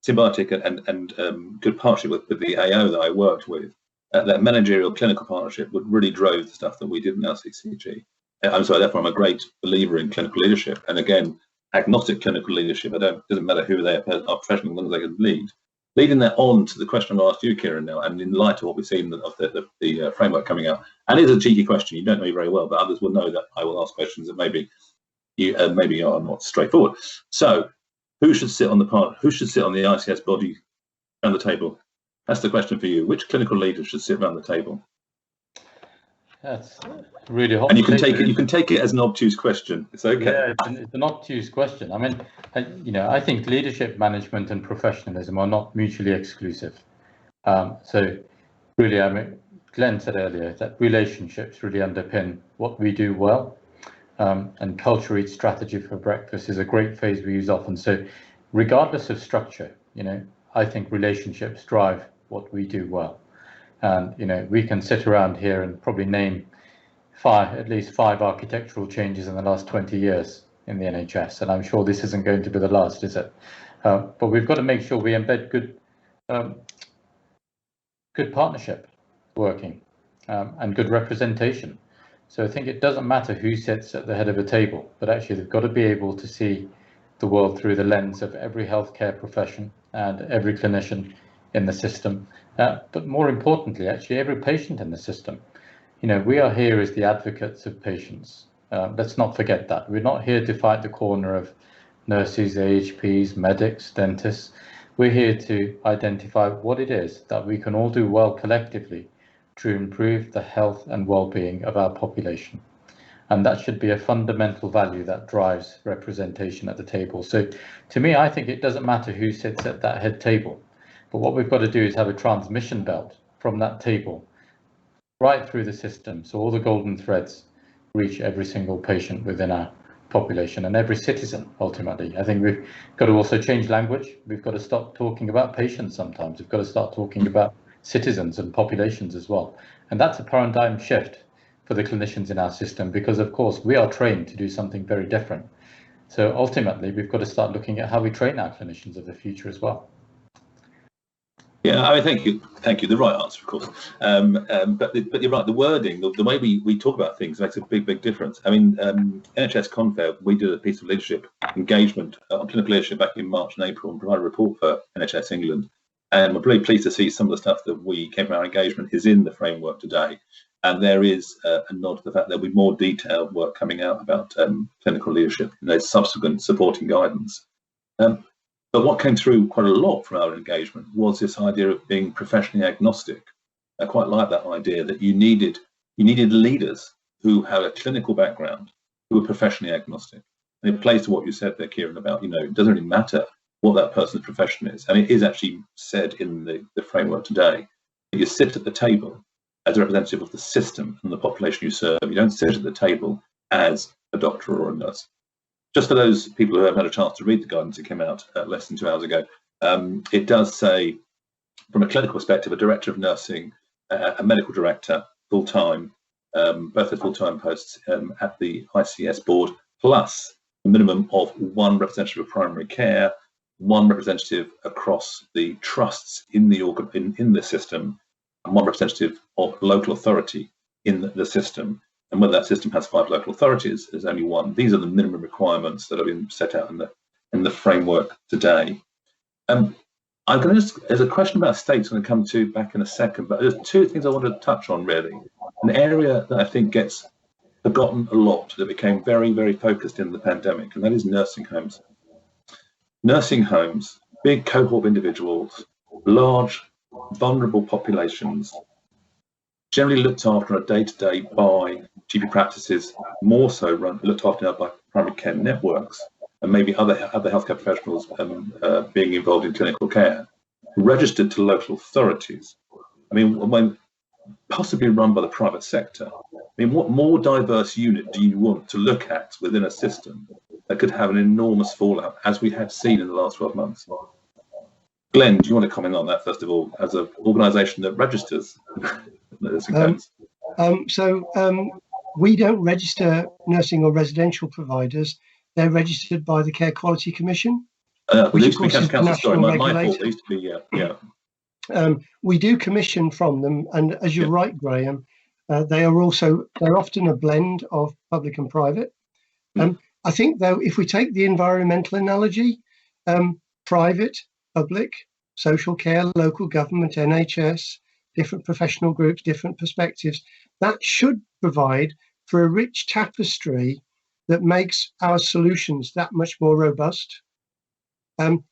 symbiotic and good partnership with the AO that I worked with. That managerial clinical partnership would really drove the stuff that we did in our CCG. Therefore, I'm a great believer in clinical leadership, and again, agnostic clinical leadership. Doesn't matter who they are professional, as long as they can lead. Leading that on to the question I asked you, Kieran, now, and in light of what we've seen of the framework coming out, and it is a cheeky question. You don't know me very well, but others will know that I will ask questions that maybe are not straightforward. So, who should sit on the ICS body around the table? That's the question for you. Which clinical leaders should sit around the table? That's really hot. And you can take it as an obtuse question. It's okay. Yeah, it's an obtuse question. I mean, I think leadership, management, and professionalism are not mutually exclusive. So, really, I mean, Glenn said earlier that relationships really underpin what we do well. And culture eats strategy for breakfast is a great phrase we use often. So, regardless of structure, I think relationships drive what we do well. And we can sit around here and probably name at least five architectural changes in the last 20 years in the NHS, and I'm sure this isn't going to be the last, is it? But we've got to make sure we embed good partnership working and good representation. So I think it doesn't matter who sits at the head of a table, but actually they've got to be able to see the world through the lens of every healthcare profession and every clinician in the system. But more importantly, actually, every patient in the system. We are here as the advocates of patients. Let's not forget that. We're not here to fight the corner of nurses, AHPs, medics, dentists. We're here to identify what it is that we can all do well collectively to improve the health and well-being of our population. And that should be a fundamental value that drives representation at the table. So to me, I think it doesn't matter who sits at that head table. But what we've got to do is have a transmission belt from that table right through the system, so all the golden threads reach every single patient within our population and every citizen, ultimately. I think we've got to also change language. We've got to stop talking about patients sometimes. We've got to start talking about citizens and populations as well. And that's a paradigm shift for the clinicians in our system, because, of course, we are trained to do something very different. So ultimately, we've got to start looking at how we train our clinicians of the future as well. Yeah, I mean, thank you. The right answer, of course. But you're right. The wording, the way we talk about things makes a big difference. I mean, NHS Confed, we did a piece of leadership engagement on clinical leadership back in March and April and provided a report for NHS England. And we're really pleased to see some of the stuff that we came from our engagement is in the framework today. And there is a nod to the fact there'll be more detailed work coming out about clinical leadership and those subsequent supporting guidance. But what came through quite a lot from our engagement was this idea of being professionally agnostic. I quite like that idea that you needed leaders who had a clinical background, who were professionally agnostic. And it plays to what you said there, Kieran, about, it doesn't really matter what that person's profession is. And it is actually said in the framework today that you sit at the table as a representative of the system and the population you serve. You don't sit at the table as a doctor or a nurse. Just for those people who haven't had a chance to read the guidance that came out less than 2 hours ago, it does say, from a clinical perspective, a director of nursing, a medical director, full-time, both the full-time posts at the ICS board, plus a minimum of one representative of primary care, one representative across the trusts in the system, and one representative of local authority in the system. And whether that system has 5 local authorities, there's only one. These are the minimum requirements that have been set out in the framework today. I'm going to. There's a question about states I'm going to come to back in a second, but there's 2 things I wanted to touch on really. An area that I think gets forgotten a lot, that became very focused in the pandemic, and that is nursing homes. Nursing homes, big cohort of individuals, large, vulnerable populations, generally looked after on a day-to-day by GP practices, more so looked after now by primary care networks, and maybe other healthcare professionals being involved in clinical care, registered to local authorities. I mean, when possibly run by the private sector. I mean, what more diverse unit do you want to look at within a system that could have an enormous fallout, as we have seen in the last 12 months? Glenn, do you want to comment on that, first of all, as an organisation that registers nursing homes? We don't register nursing or residential providers. They're registered by the Care Quality Commission, which of course is the national regulator. Used to be, we do commission from them, and as you're right, Graham, they're often a blend of public and private. I think, though, if we take the environmental analogy, private, public, social care, local government, NHS, different professional groups, different perspectives, that should provide for a rich tapestry that makes our solutions that much more robust.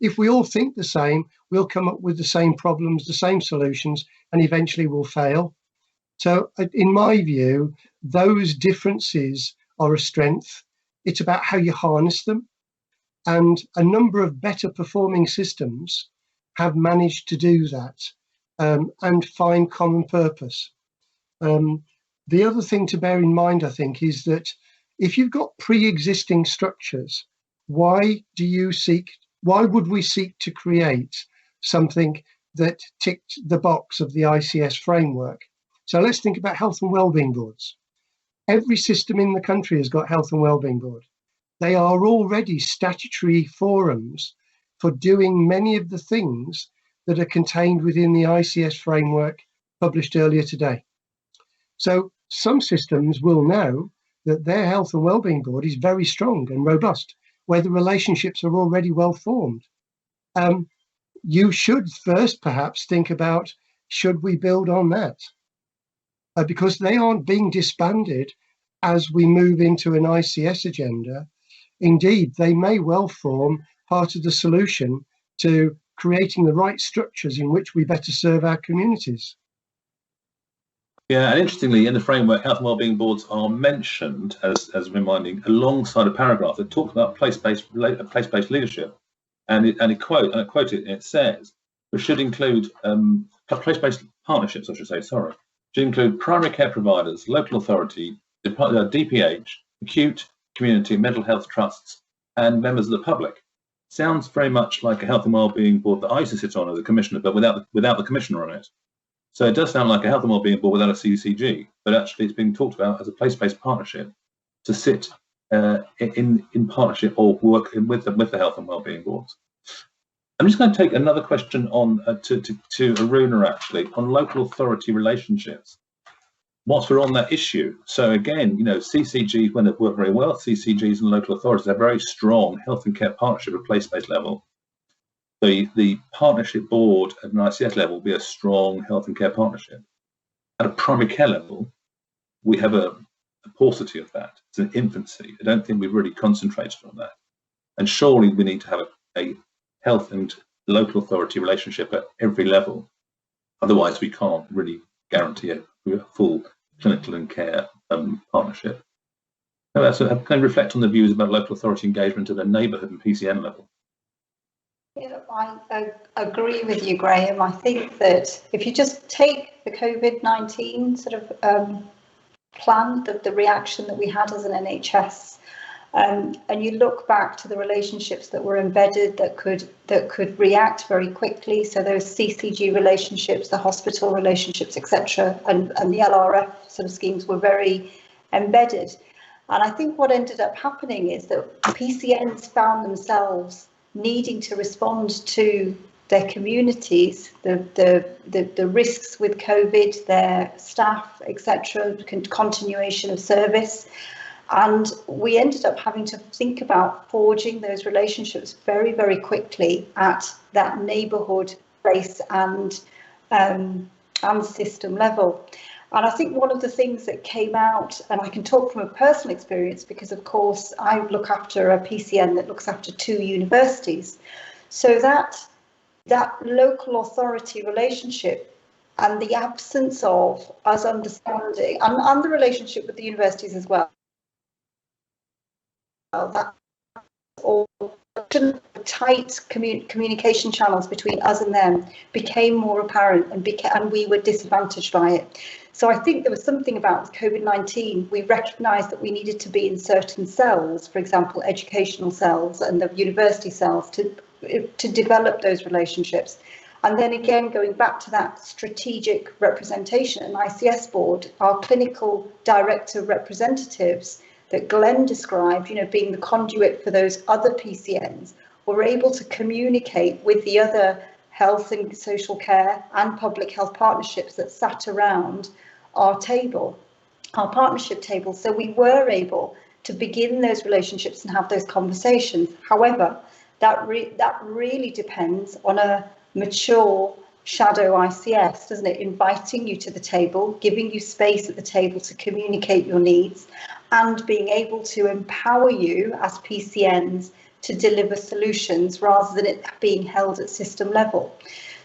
If we all think the same, we'll come up with the same problems, the same solutions, and eventually we'll fail. So in my view, those differences are a strength. It's about how you harness them. And a number of better performing systems have managed to do that and find common purpose. The other thing to bear in mind, I think, is that if you've got pre-existing structures, why would we seek to create something that ticked the box of the ICS framework? So let's think about health and wellbeing boards. Every system in the country has got health and wellbeing board. They are already statutory forums for doing many of the things that are contained within the ICS framework published earlier today. So some systems will know that their health and wellbeing board is very strong and robust, where the relationships are already well formed. You should first perhaps think about, should we build on that? Because they aren't being disbanded as we move into an ICS agenda. Indeed, they may well form part of the solution to creating the right structures in which we better serve our communities. Yeah, and interestingly, in the framework, health and wellbeing boards are mentioned as reminding alongside a paragraph that talks about place-based leadership, and I quote it. And it says it should include place-based partnerships. I should say, sorry, should include primary care providers, local authority, DPH, acute, community, mental health trusts, and members of the public. Sounds very much like a health and wellbeing board that I used to sit on as a commissioner, but without the commissioner on it. So it does sound like a health and wellbeing board without a CCG, but actually it's being talked about as a place-based partnership to sit in partnership or work with the health and wellbeing boards. I'm just going to take another question on to Aruna, actually, on local authority relationships. Whilst we're on that issue, so again, you know, CCGs, when they work very well, CCGs and local authorities have very strong health and care partnership at place-based level. The partnership board at an ICS level will be a strong health and care partnership. At a primary care level, we have a paucity of that. It's an infancy. I don't think we've really concentrated on that. And surely we need to have a health and local authority relationship at every level. Otherwise, we can't really guarantee a full clinical and care partnership. Can I reflect on the views about local authority engagement at a neighbourhood and PCN level? Yeah, I agree with you, Graham. I think that if you just take the COVID-19 sort of plan, the reaction that we had as an NHS, and you look back to the relationships that were embedded that could react very quickly. So those CCG relationships, the hospital relationships, etc., and the LRF sort of schemes were very embedded. And I think what ended up happening is that PCNs found themselves needing to respond to their communities, the risks with COVID, their staff, etc., continuation of service. And we ended up having to think about forging those relationships very, very quickly at that neighbourhood, place and system level. And I think one of the things that came out, and I can talk from a personal experience because, of course, I look after a PCN that looks after 2 universities. So that local authority relationship and the absence of us understanding, and the relationship with the universities as well, that all tight communication channels between us and them became more apparent, and we were disadvantaged by it. So I think there was something about COVID-19. We recognised that we needed to be in certain cells, for example, educational cells and the university cells, to develop those relationships. And then again, going back to that strategic representation, an ICS board, our clinical director representatives that Glenn described, you know, being the conduit for those other PCNs, were able to communicate with the other health and social care and public health partnerships that sat around our table, our partnership table. So we were able to begin those relationships and have those conversations. However, that really depends on a mature shadow ICS, doesn't it? Inviting you to the table, giving you space at the table to communicate your needs, and being able to empower you as PCNs to deliver solutions rather than it being held at system level.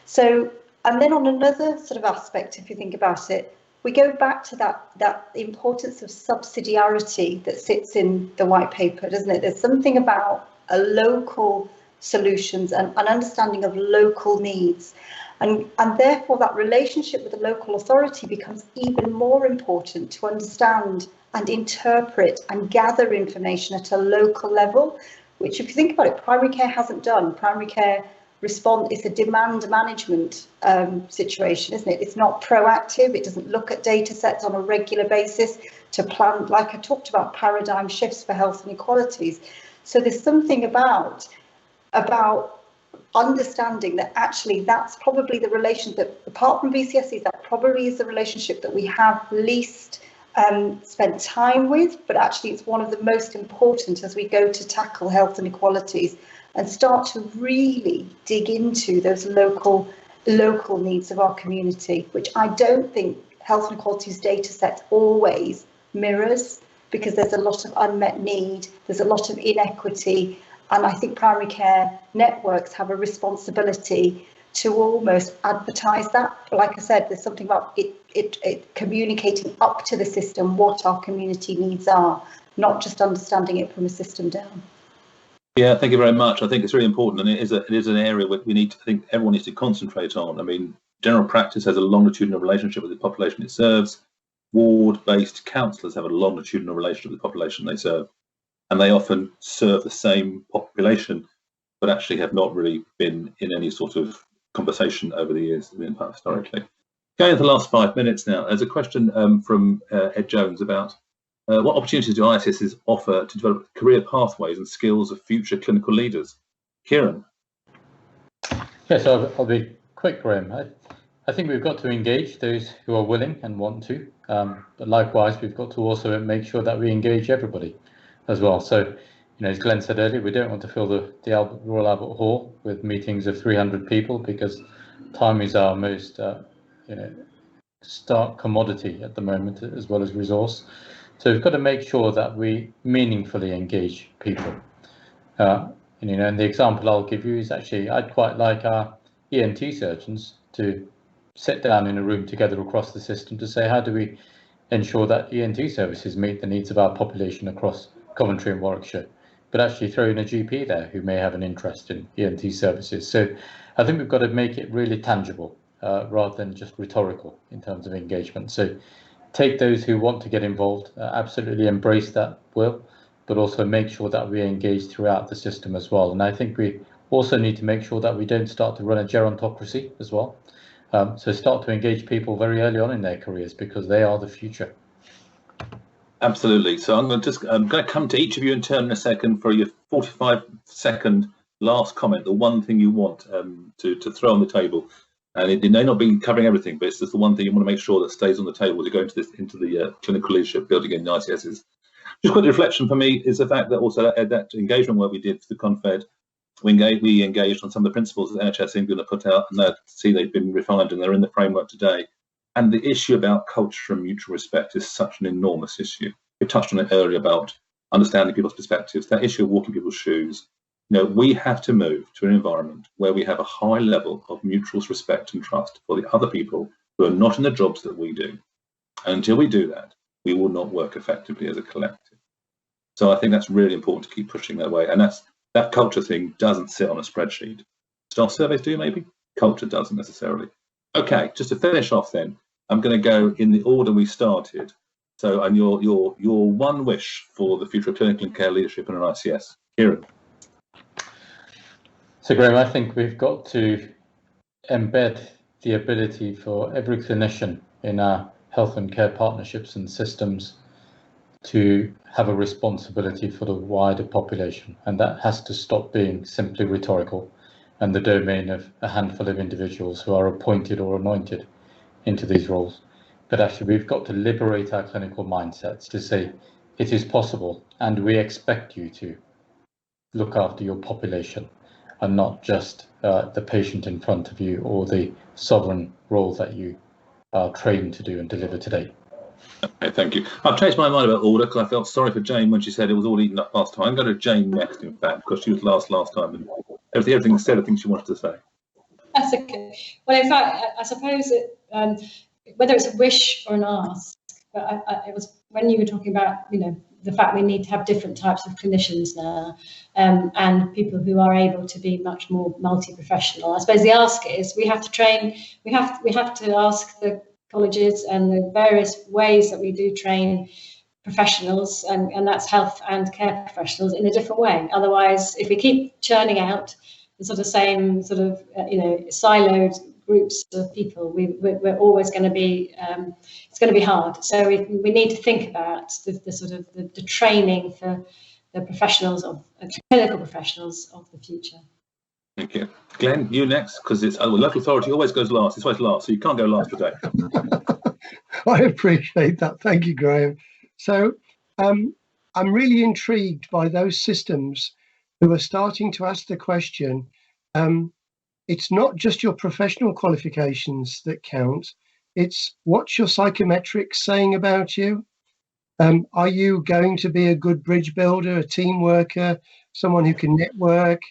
So, and then on another sort of aspect, if you think about it, we go back to that importance of subsidiarity that sits in the white paper, doesn't it? There's something about a local solutions and an understanding of local needs. And therefore that relationship with the local authority becomes even more important to understand and interpret and gather information at a local level, which, if you think about it, primary care hasn't done. Primary care respond is a demand management situation, isn't it? It's not proactive. It doesn't look at data sets on a regular basis to plan, like I talked about, paradigm shifts for health inequalities. So there's something about understanding that actually that's probably the relation that, apart from VCSEs, that probably is the relationship that we have least spent time with, but actually it's one of the most important as we go to tackle health inequalities and start to really dig into those local needs of our community, which I don't think health inequalities data set always mirrors, because there's a lot of unmet need, there's a lot of inequity, and I think primary care networks have a responsibility to almost advertise that. But like I said, there's something about it communicating up to the system what our community needs are, not just understanding it from a system down. Yeah, thank you very much. I think it's really important, and it is an area where we need to think everyone needs to concentrate on. I mean, general practice has a longitudinal relationship with the population it serves. Ward-based counsellors have a longitudinal relationship with the population they serve, and they often serve the same population, but actually have not really been in any sort of conversation over the years historically. Going to the last 5 minutes now, there's a question from Ed Jones about what opportunities do ICSs offer to develop career pathways and skills of future clinical leaders? Kieran. Yes, I'll be quick, Graham. I think we've got to engage those who are willing and want to, but likewise, we've got to also make sure that we engage everybody as well. So, as Glenn said earlier, we don't want to fill the Royal Albert Hall with meetings of 300 people, because time is our most, stark commodity at the moment, as well as resource. So we've got to make sure that we meaningfully engage people. And the example I'll give you is actually, I'd quite like our ENT surgeons to sit down in a room together across the system to say, how do we ensure that ENT services meet the needs of our population across Coventry and Warwickshire, but actually throw in a GP there who may have an interest in ENT services. So I think we've got to make it really tangible rather than just rhetorical in terms of engagement. So take those who want to get involved, absolutely embrace that will, but also make sure that we engage throughout the system as well. And I think we also need to make sure that we don't start to run a gerontocracy as well. So start to engage people very early on in their careers, because they are the future. Absolutely. So I'm going to come to each of you in turn in a second for your 45-second last comment, the one thing you want to throw on the table. And it may not be covering everything, but it's just the one thing you want to make sure that stays on the table to go into the clinical leadership building in the ICSs. Just quick reflection for me is the fact that also that engagement work we did for the Confed, we engaged on some of the principles that NHS is going to put out, and they've been refined and they're in the framework today. And the issue about culture and mutual respect is such an enormous issue. We touched on it earlier about understanding people's perspectives, that issue of walking people's shoes. We have to move to an environment where we have a high level of mutual respect and trust for the other people who are not in the jobs that we do. And until we do that, we will not work effectively as a collective. So I think that's really important to keep pushing that way. And that culture thing doesn't sit on a spreadsheet. Staff surveys do, maybe. Culture doesn't necessarily. Okay, just to finish off then, I'm going to go in the order we started. So, and your one wish for the future of clinical and care leadership in an ICS. Kieran. So, Graham, I think we've got to embed the ability for every clinician in our health and care partnerships and systems to have a responsibility for the wider population. And that has to stop being simply rhetorical and the domain of a handful of individuals who are appointed or anointed into these roles. But actually, we've got to liberate our clinical mindsets to say it is possible, and we expect you to look after your population and not just the patient in front of you or the sovereign role that you are trained to do and deliver today. Okay, thank you. I've changed my mind about order because I felt sorry for Jane when she said it was all eaten up last time. I'm going to Jane next, in fact, because she was last time, and everything said, I think she wanted to say. That's okay. Well, in fact, I suppose whether it's a wish or an ask, but it was when you were talking about, the fact we need to have different types of clinicians now, and people who are able to be much more multi-professional. I suppose the ask is we have to train. We have to ask the colleges and the various ways that we do train professionals, and that's health and care professionals, in a different way. Otherwise, if we keep churning out the sort of same sort of siloed groups of people, we're always going to be it's going to be hard. So we need to think about the sort of the training for the professionals of clinical professionals of the future. Thank you. Glenn, you next, because it's local authority always goes last. It's always last, so you can't go last today. I appreciate that. Thank you, Graham. So I'm really intrigued by those systems who are starting to ask the question, it's not just your professional qualifications that count, it's what's your psychometrics saying about you? Are you going to be a good bridge builder, a team worker, someone who can network,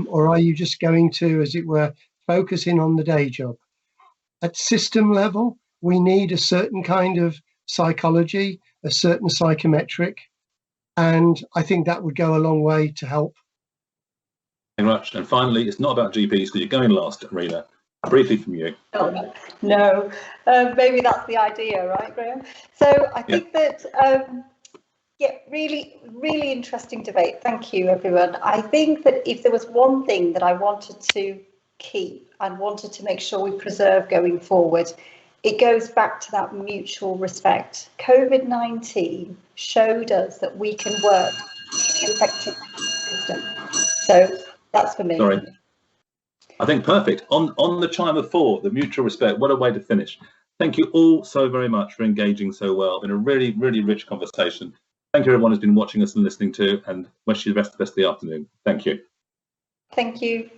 or are you just going to, as it were, focus in on the day job? At system level, we need a certain kind of psychology, a certain psychometric, and I think that would go a long way to help. Very much. And finally, it's not about GPs because you're going last, Rena. Briefly from you. Oh, no, maybe that's the idea, right, Graham? So I think that, really, really interesting debate. Thank you, everyone. I think that if there was one thing that I wanted to keep and wanted to make sure we preserve going forward, it goes back to that mutual respect. COVID-19 showed us that we can work in an effective system. So that's for me. Sorry. I think perfect. On the chime of 4, the mutual respect. What a way to finish. Thank you all so very much for engaging so well. Been a really, really rich conversation. Thank you everyone who's been watching us and listening to, and wish you the best of the afternoon. Thank you. Thank you.